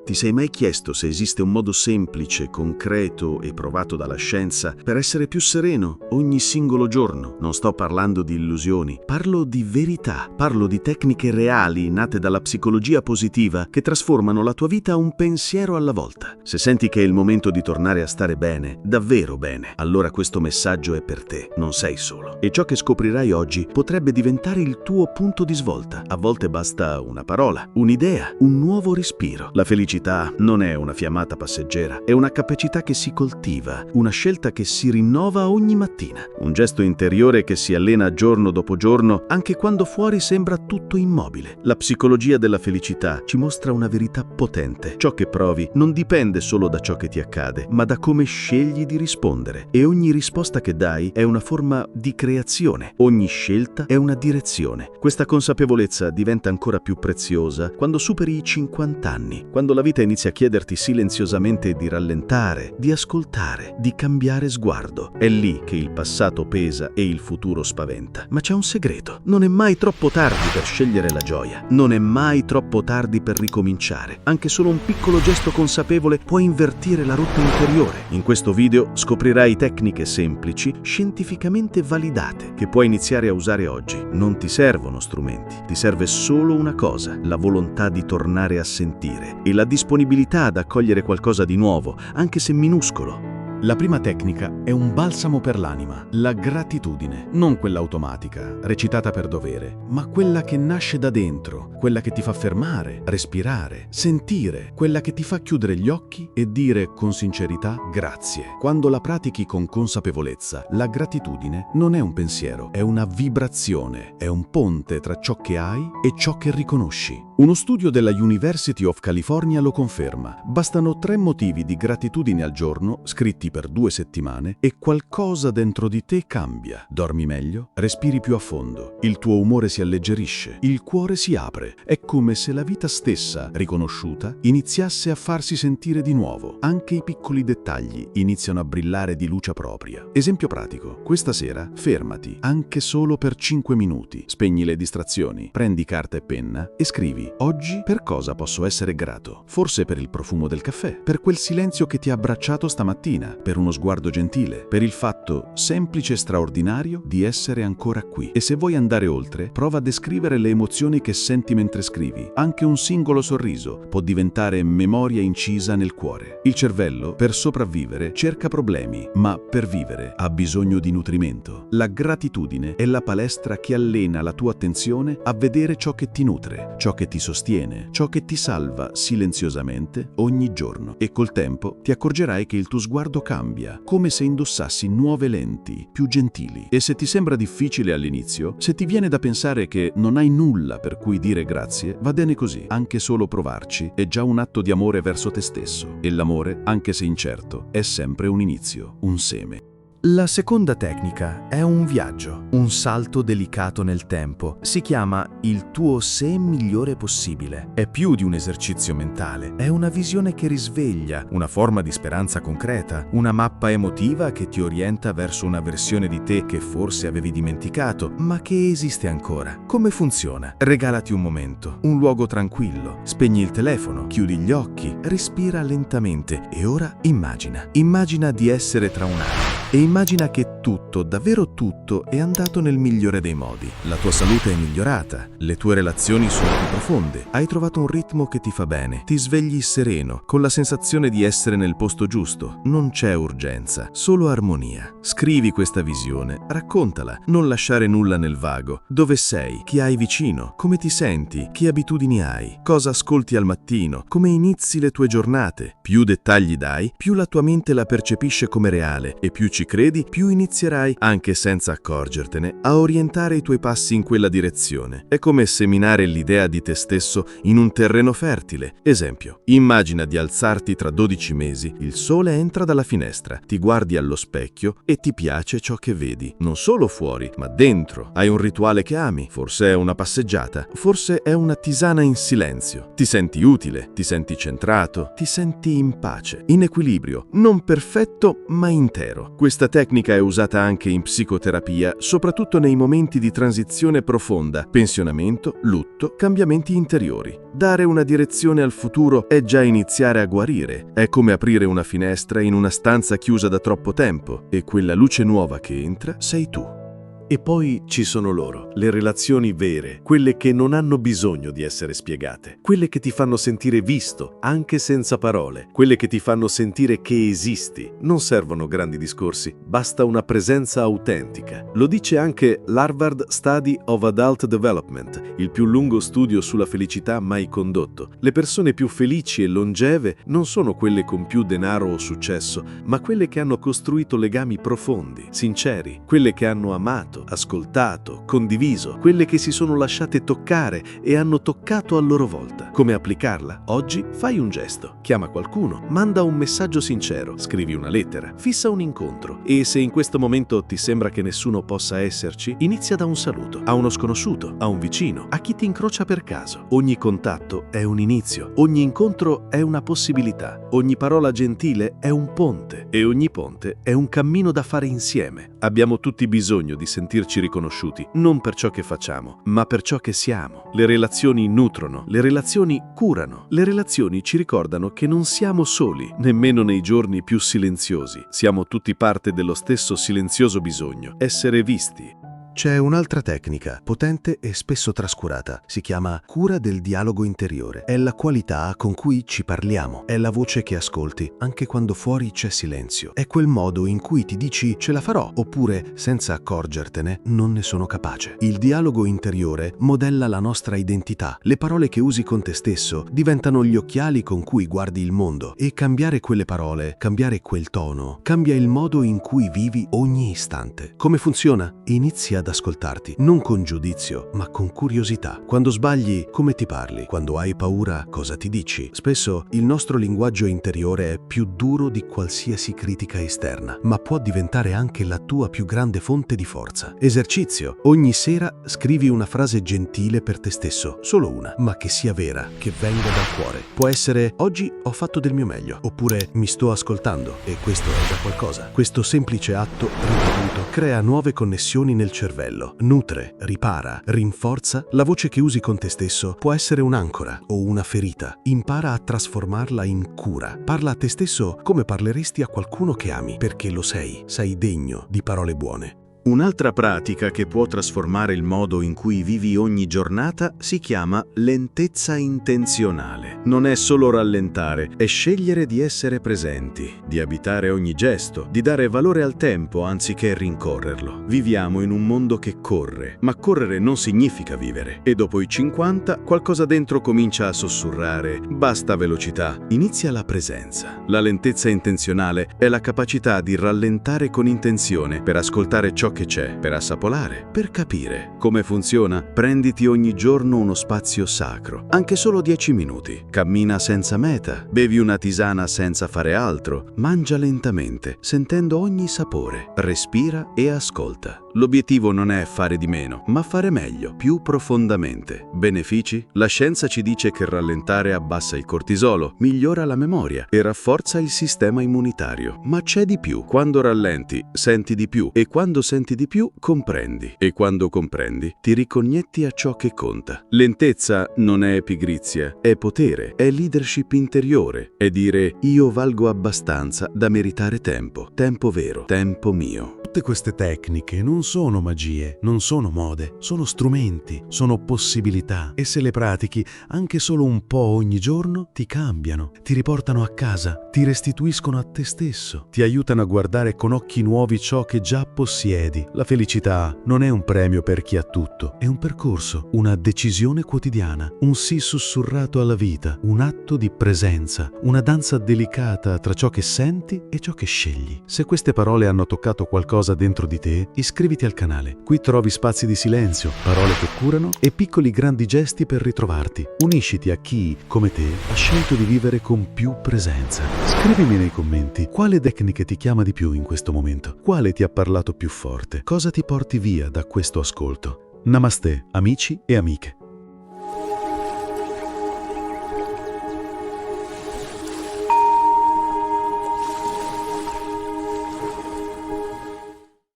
Ti sei mai chiesto se esiste un modo semplice, concreto e provato dalla scienza per essere più sereno ogni singolo giorno? Non sto parlando di illusioni, parlo di verità, parlo di tecniche reali nate dalla psicologia positiva che trasformano la tua vita un pensiero alla volta. Se senti che è il momento di tornare a stare bene, davvero bene, allora questo messaggio è per te, non sei solo. E ciò che scoprirai oggi potrebbe diventare il tuo punto di svolta. A volte basta una parola, un'idea, un nuovo respiro. La felicità non è una fiammata passeggera, è una capacità che si coltiva, una scelta che si rinnova ogni mattina, un gesto interiore che si allena giorno dopo giorno, anche quando fuori sembra tutto immobile. La psicologia della felicità ci mostra una verità potente. Ciò che provi non dipende solo da ciò che ti accade, ma da come scegli di rispondere. E ogni risposta che dai è una forma di creazione, ogni scelta è una direzione. Questa consapevolezza diventa ancora più preziosa quando superi i 50 anni, quando la vita inizia a chiederti silenziosamente di rallentare, di ascoltare, di cambiare sguardo. È lì che il passato pesa e il futuro spaventa. Ma c'è un segreto. Non è mai troppo tardi per scegliere la gioia. Non è mai troppo tardi per ricominciare. Anche solo un piccolo gesto consapevole può invertire la rotta interiore. In questo video scoprirai tecniche semplici, scientificamente validate, che puoi iniziare a usare oggi. Non ti servono strumenti, ti serve solo una cosa: la volontà di tornare a sentire e la disponibilità ad accogliere qualcosa di nuovo, anche se minuscolo. La prima tecnica è un balsamo per l'anima, la gratitudine, non quella automatica, recitata per dovere, ma quella che nasce da dentro, quella che ti fa fermare, respirare, sentire, quella che ti fa chiudere gli occhi e dire con sincerità grazie. Quando la pratichi con consapevolezza, la gratitudine non è un pensiero, è una vibrazione, è un ponte tra ciò che hai e ciò che riconosci. Uno studio della University of California lo conferma. Bastano 3 motivi di gratitudine al giorno, scritti per 2 settimane, e qualcosa dentro di te cambia. Dormi meglio, respiri più a fondo, il tuo umore si alleggerisce, il cuore si apre. È come se la vita stessa, riconosciuta, iniziasse a farsi sentire di nuovo. Anche i piccoli dettagli iniziano a brillare di luce propria. Esempio pratico: questa sera fermati, anche solo per 5 minuti. Spegni le distrazioni, prendi carta e penna e scrivi: oggi per cosa posso essere grato? Forse per il profumo del caffè, per quel silenzio che ti ha abbracciato stamattina, per uno sguardo gentile, per il fatto semplice e straordinario di essere ancora qui. E se vuoi andare oltre, prova a descrivere le emozioni che senti mentre scrivi. Anche un singolo sorriso può diventare memoria incisa nel cuore. Il cervello, per sopravvivere, cerca problemi, ma per vivere ha bisogno di nutrimento. La gratitudine è la palestra che allena la tua attenzione a vedere ciò che ti nutre, ciò che ti sostiene, ciò che ti salva silenziosamente ogni giorno. E col tempo ti accorgerai che il tuo sguardo cambia, come se indossassi nuove lenti, più gentili. E se ti sembra difficile all'inizio, se ti viene da pensare che non hai nulla per cui dire grazie, va bene così. Anche solo provarci è già un atto di amore verso te stesso. E l'amore, anche se incerto, è sempre un inizio, un seme. La seconda tecnica è un viaggio, un salto delicato nel tempo. Si chiama il tuo sé migliore possibile. È più di un esercizio mentale, è una visione che risveglia, una forma di speranza concreta, una mappa emotiva che ti orienta verso una versione di te che forse avevi dimenticato, ma che esiste ancora. Come funziona? Regalati un momento, un luogo tranquillo, spegni il telefono, chiudi gli occhi, respira lentamente e ora immagina di essere tra un anno. E immagina che tutto, davvero tutto, è andato nel migliore dei modi. La tua salute è migliorata, le tue relazioni sono più profonde, hai trovato un ritmo che ti fa bene, ti svegli sereno, con la sensazione di essere nel posto giusto. Non c'è urgenza, solo armonia. Scrivi questa visione, raccontala, non lasciare nulla nel vago. Dove sei? Chi hai vicino? Come ti senti? Che abitudini hai? Cosa ascolti al mattino? Come inizi le tue giornate? Più dettagli dai, più la tua mente la percepisce come reale e più ci credi, più inizierai, anche senza accorgertene, a orientare i tuoi passi in quella direzione. È come seminare l'idea di te stesso in un terreno fertile. Esempio: immagina di alzarti tra 12 mesi, il sole entra dalla finestra, ti guardi allo specchio e ti piace ciò che vedi. Non solo fuori, ma dentro. Hai un rituale che ami, forse è una passeggiata, forse è una tisana in silenzio. Ti senti utile, ti senti centrato, ti senti in pace, in equilibrio, non perfetto ma intero. Questa tecnica è usata anche in psicoterapia, soprattutto nei momenti di transizione profonda, pensionamento, lutto, cambiamenti interiori. Dare una direzione al futuro è già iniziare a guarire. È come aprire una finestra in una stanza chiusa da troppo tempo e quella luce nuova che entra sei tu. E poi ci sono loro, le relazioni vere, quelle che non hanno bisogno di essere spiegate, quelle che ti fanno sentire visto, anche senza parole, quelle che ti fanno sentire che esisti. Non servono grandi discorsi, basta una presenza autentica. Lo dice anche l'Harvard Study of Adult Development, il più lungo studio sulla felicità mai condotto. Le persone più felici e longeve non sono quelle con più denaro o successo, ma quelle che hanno costruito legami profondi, sinceri, quelle che hanno amato, ascoltato, condiviso, quelle che si sono lasciate toccare e hanno toccato a loro volta. Come applicarla? Oggi fai un gesto, chiama qualcuno, manda un messaggio sincero, scrivi una lettera, fissa un incontro e se in questo momento ti sembra che nessuno possa esserci, inizia da un saluto, a uno sconosciuto, a un vicino, a chi ti incrocia per caso. Ogni contatto è un inizio, ogni incontro è una possibilità, ogni parola gentile è un ponte e ogni ponte è un cammino da fare insieme. Abbiamo tutti bisogno di sentirci riconosciuti, non per ciò che facciamo, ma per ciò che siamo. Le relazioni nutrono, le relazioni curano, le relazioni ci ricordano che non siamo soli, nemmeno nei giorni più silenziosi. Siamo tutti parte dello stesso silenzioso bisogno, essere visti. C'è un'altra tecnica, potente e spesso trascurata. Si chiama cura del dialogo interiore. È la qualità con cui ci parliamo. È la voce che ascolti, anche quando fuori c'è silenzio. È quel modo in cui ti dici ce la farò, oppure, senza accorgertene, non ne sono capace. Il dialogo interiore modella la nostra identità. Le parole che usi con te stesso diventano gli occhiali con cui guardi il mondo. E cambiare quelle parole, cambiare quel tono, cambia il modo in cui vivi ogni istante. Come funziona? Inizia ad ascoltarti, non con giudizio, ma con curiosità. Quando sbagli, come ti parli? Quando hai paura, cosa ti dici? Spesso il nostro linguaggio interiore è più duro di qualsiasi critica esterna, ma può diventare anche la tua più grande fonte di forza. Esercizio. Ogni sera scrivi una frase gentile per te stesso, solo una, ma che sia vera, che venga dal cuore. Può essere oggi ho fatto del mio meglio, oppure mi sto ascoltando e questo è già qualcosa. Questo semplice atto ripetuto crea nuove connessioni nel cervello, nutre, ripara, rinforza. La voce che usi con te stesso può essere un'ancora o una ferita. Impara a trasformarla in cura. Parla a te stesso come parleresti a qualcuno che ami, perché lo sei degno di parole buone. Un'altra pratica che può trasformare il modo in cui vivi ogni giornata si chiama lentezza intenzionale. Non è solo rallentare, è scegliere di essere presenti, di abitare ogni gesto, di dare valore al tempo anziché rincorrerlo. Viviamo in un mondo che corre, ma correre non significa vivere. E dopo i 50 qualcosa dentro comincia a sussurrare: basta velocità, inizia la presenza. La lentezza intenzionale è la capacità di rallentare con intenzione per ascoltare ciò che c'è, per assaporare, per capire. Come funziona? Prenditi ogni giorno uno spazio sacro, anche solo 10 minuti. Cammina senza meta, bevi una tisana senza fare altro, mangia lentamente, sentendo ogni sapore, respira e ascolta. L'obiettivo non è fare di meno, ma fare meglio, più profondamente. Benefici? La scienza ci dice che rallentare abbassa il cortisolo, migliora la memoria e rafforza il sistema immunitario. Ma c'è di più. Quando rallenti, senti di più e quando senti di più, comprendi. E quando comprendi, ti riconnetti a ciò che conta. Lentezza non è pigrizia, è potere, è leadership interiore, è dire io valgo abbastanza da meritare tempo, tempo vero, tempo mio. Tutte queste tecniche non sono magie, non sono mode, sono strumenti, sono possibilità e se le pratichi anche solo un po' ogni giorno ti cambiano, ti riportano a casa, ti restituiscono a te stesso, ti aiutano a guardare con occhi nuovi ciò che già possiedi. La felicità non è un premio per chi ha tutto, è un percorso, una decisione quotidiana, un sì sussurrato alla vita, un atto di presenza, una danza delicata tra ciò che senti e ciò che scegli. Se queste parole hanno toccato qualcosa dentro di te, iscriviti al canale. Qui trovi spazi di silenzio, parole che curano e piccoli grandi gesti per ritrovarti. Unisciti a chi, come te, ha scelto di vivere con più presenza. Scrivimi nei commenti quale tecnica ti chiama di più in questo momento, quale ti ha parlato più forte, cosa ti porti via da questo ascolto. Namaste, amici e amiche.